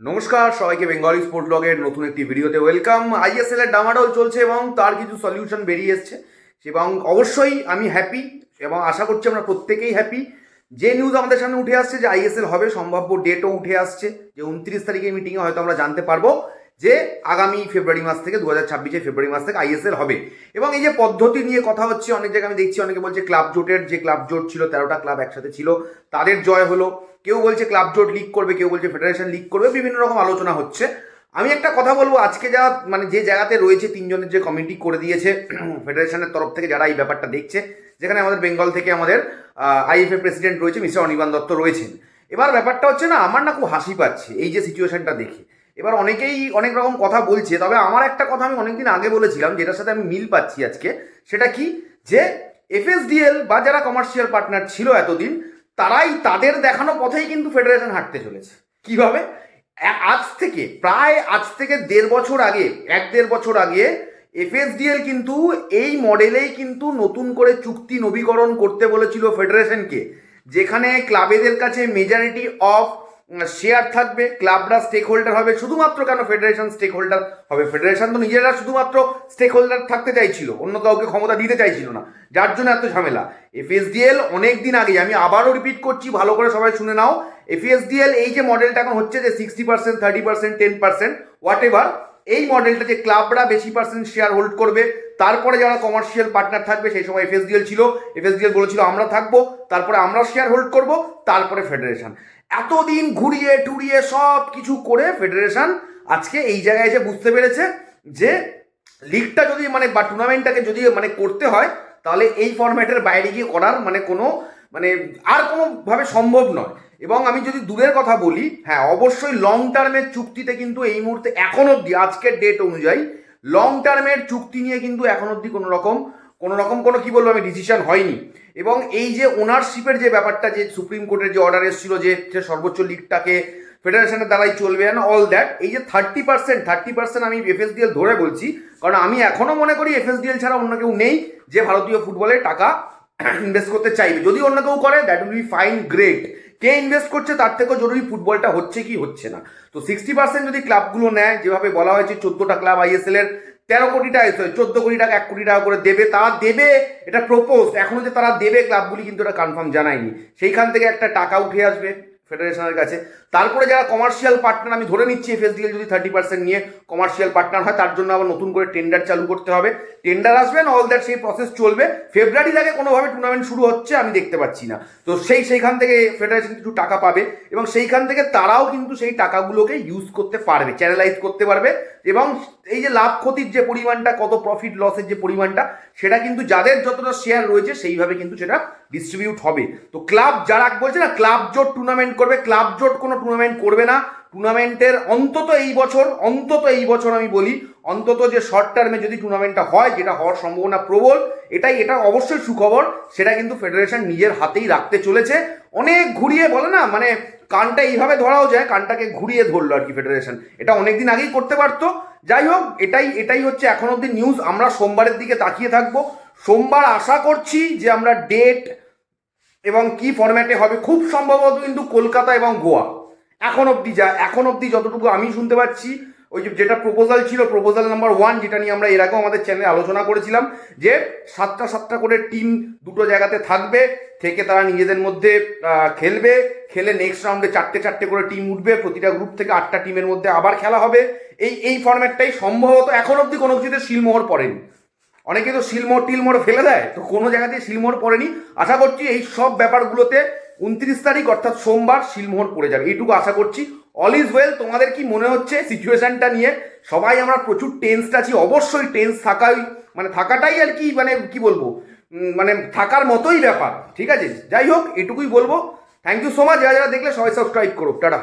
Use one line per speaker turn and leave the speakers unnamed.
নমস্কার সবাইকে, Bengali sport ব্লগের নতুন একটি ভিডিওতে ওয়েলকাম। আইএসএল এর ডামাডোল চলছে এবং তার কিছু সলিউশন বেরিয়ে এসছে এবং অবশ্যই আমি হ্যাপি এবং আশা করছি আমরা প্রত্যেকেই হ্যাপি। যে নিউজ আমাদের সামনে উঠে আসছে যে আইএসএল হবে, সম্ভাব্য ডেটও উঠে আসছে যে 29 তারিখের মিটিংয়ে হয়তো আমরা জানতে পারবো যে আগামী ফেব্রুয়ারি মাস থেকে 2026 ফেব্রুয়ারি মাস থেকে আইএসএল হবে। এবং এই যে পদ্ধতি নিয়ে কথা হচ্ছে, অনেক জায়গায় আমি দেখছি অনেকে বলছে ক্লাব জোটের যে ক্লাব জোট ছিল 13টা ক্লাব একসাথে ছিল তাদের জয় হলো, কেউ বলছে ক্লাব জোট লিগ করবে, কেউ বলছে ফেডারেশন লিগ করবে, বিভিন্ন রকম আলোচনা হচ্ছে। আমি একটা কথা বলবো, আজকে যা যে জায়গাতে রয়েছে তিনজনের যে কমিটি করে দিয়েছে ফেডারেশনের তরফ থেকে, যারা এই ব্যাপারটা দেখছে, যেখানে আমাদের বেঙ্গল থেকে আমাদের আইএফএ প্রেসিডেন্ট রয়েছে মিস্টার অনির্বাণ দত্ত রয়েছেন। এবার ব্যাপারটা হচ্ছে না, আমার না খুব হাসি পাচ্ছে এই যে সিচুয়েশনটা দেখে। এবার অনেকেই অনেক রকম কথা বলছে, তবে আমার একটা কথা আমি অনেকদিন আগে বলেছিলাম যেটার সাথে আমি মিল পাচ্ছি আজকে, সেটা কি যে এফএসডিএল বা যারা কমার্শিয়াল পার্টনার ছিল এতদিন, তারাই তাদের দেখানো পথেই কিন্তু ফেডারেশন হাঁটতে চলেছে। কিভাবে? আজ থেকে 1.5 বছর আগে এফএসডিএল কিন্তু এই মডেলেই কিন্তু নতুন করে চুক্তি নবীকরণ করতে বলেছিল ফেডারেশনকে, যেখানে ক্লাবেদের কাছে মেজরিটি অফ শেয়ার থাকবে, ক্লাবরা স্টেক হোল্ডার হবে। শুধুমাত্র কেন ফেডারেশন স্টেক হোল্ডার হবে? ফেডারেশন তো নিজেরা শুধুমাত্র স্টেক হোল্ডার থাকতে চাইছিল, অন্য কাউকে ক্ষমতা দিতে চাইছিল না, যার জন্য এত ঝামেলা। এফএসডিএল অনেক দিন আগে, আমি আবারও রিপিট করছি, ভালো করে সবাই শুনে নাও, এফএসডিএল এই যে মডেলটা এখন হচ্ছে যে 60%, 30%, 10%, হোয়াট এভার, এই মডেলটা যে ক্লাবরা বেশি পার্সেন্ট শেয়ার হোল্ড করবে, তারপরে যারা কমার্শিয়াল পার্টনার থাকবে, সেই সময় এফএসডিএল ছিল, এফএসডিএল বলেছিল আমরা থাকবো, তারপরে আমরা শেয়ার হোল্ড করব, তারপরে ফেডারেশন। এতদিন ঘুরিয়ে টুরিয়ে সব কিছু করে ফেডারেশন আজকে এই জায়গায় এসে বুঝতে পেরেছে যে লিগটা যদি বা টুর্নামেন্টটাকে যদি করতে হয়, তাহলে এই ফরম্যাটের বাইরে গিয়ে করার কোনো আর কোনোভাবে সম্ভব নয়। এবং আমি যদি দূরের কথা বলি, হ্যাঁ অবশ্যই লং টার্মের চুক্তিতে কিন্তু এই মুহূর্তে এখন অবধি আজকের ডেট অনুযায়ী লং টার্মের চুক্তি নিয়ে কিন্তু এখন অবধি কোনো রকম কি বলবো আমি ডিসিশন হয়নি। এবং এই যে ওনারশিপের যে ব্যাপারটা, যে সুপ্রিম কোর্টের যে অর্ডার এসেছিল যে সর্বোচ্চ লিগটাকে ফেডারেশনের দ্বারাই চলবে অ্যান্ড অল দ্যাট, এই যে 30% আমি এফএসডিএল ধরে বলছি, কারণ আমি এখনো মনে করি এফএসডিএল ছাড়া অন্য কেউ নেই যে ভারতীয় ফুটবলে টাকা ইনভেস্ট করতে চাইবে। যদি অন্য কেউ করে that will be fine, great. K invest করছে তার থেকেও জরুরি ফুটবলটা হচ্ছে কি হচ্ছে না। তো 60% যদি ক্লাবগুলো নেয়, যেভাবে বলা হয়েছে 14টা ক্লাব আইএসএল এর 13 কোটি টাকা, 14 কোটি টাকা, 1 কোটি টাকা করে দেবে, তারা দেবে, এটা প্রপোজ। এখনো যে তারা দেবে ক্লাবগুলি কিন্তু এটা কনফার্ম জানায়নি, সেইখান থেকে একটা টাকা উঠে আসবে ফেডারেশনের কাছে। তারপরে যারা কমার্শিয়াল পার্টনার, আমি ধরে নিচ্ছি এফএসডিএল যদি 30% নিয়ে কমার্শিয়াল পার্টনার হয়, তার জন্য আবার নতুন করে টেন্ডার চালু করতে হবে, টেন্ডার আসবে না, অল দ্যাট সেই প্রসেস চলবে। ফেব্রুয়ারির আগে কোনোভাবে টুর্নামেন্ট শুরু হচ্ছে আমি দেখতে পাচ্ছি না। তো সেইখান থেকে ফেডারেশন কিছু টাকা পাবে এবং সেইখান থেকে তারাও কিন্তু সেই টাকাগুলোকে ইউজ করতে পারবে, চ্যানেলাইজ করতে পারবে। এবং এই যে লাভ ক্ষতির যে পরিমাণটা, কত প্রফিট লসের যে পরিমাণটা, সেটা কিন্তু যাদের যতটা শেয়ার রয়েছে সেইভাবে কিন্তু সেটা ডিস্ট্রিবিউট হবে। তো ক্লাব যারা বলছে না ক্লাব জোট টুর্নামেন্ট করবে, ক্লাব জোট কোনো টুর্নামেন্ট করবে না। টুর্নামেন্টের অন্তত এই বছর আমি বলি, অন্তত যে শর্ট টার্মে যদি টুর্নামেন্টটা হয়, যেটা হওয়ার সম্ভাবনা প্রবল, এটা অবশ্যই সুখবর, সেটা কিন্তু ফেডারেশন নিজের হাতেই রাখতে চলেছে। অনেক ঘুরিয়ে বলে না, কানটা এইভাবে ধরাও যায়, কানটাকে ঘুরিয়ে ধরলো আর কি ফেডারেশন, এটা অনেকদিন আগেই করতে পারতো। যাই হোক, এটাই হচ্ছে এখন অব্দি নিউজ। আমরা সোমবারের দিকে তাকিয়ে থাকবো। সোমবার আশা করছি যে আমরা ডেট এবং কি ফরম্যাটে হবে, খুব সম্ভবত কিন্তু কলকাতা এবং গোয়া, এখন অবধি যতটুকু আমি শুনতে পাচ্ছি, ওই যেটা প্রপোজাল ছিল, প্রপোজাল নাম্বার 1, যেটা নিয়ে আমরা এর আগেও আমাদের চ্যানেলে আলোচনা করেছিলাম, যে 7টা করে টিম দুটো জায়গাতে থাকবে, থেকে তারা নিজেদের মধ্যে খেলে নেক্সট রাউন্ডে 4টে করে টিম উঠবে, প্রতিটা গ্রুপ থেকে 8টা টিমের মধ্যে আবার খেলা হবে। এই ফরম্যাটটাই সম্ভবত এখন অবধি কোনো কিছুতে শিলমোহর পড়েনি। অনেকে তো টিলমোড় ফেলে দেয়, তো কোনো জায়গাতে শিলমোহর পড়েনি। আশা করছি এই সব ব্যাপারগুলোতে 29 তারিখ অর্থাৎ সোমবার শিলমোহর পড়ে যাবে, এইটুকু আশা করছি। All is well. তোমাদের কি মনে হচ্ছে সিচুয়েশনটা নিয়ে? সবাই আমরা প্রচুর টেন্সড আছি, অবশ্যই টেন্স থাকাটাই আর কি কি বলবো, থাকার মতোই ব্যাপার, ঠিক আছে। যাই হোক, এটুকুই বলবো। Thank you so much. যারা দেখলে সবাই সাবস্ক্রাইব করো। টাটা।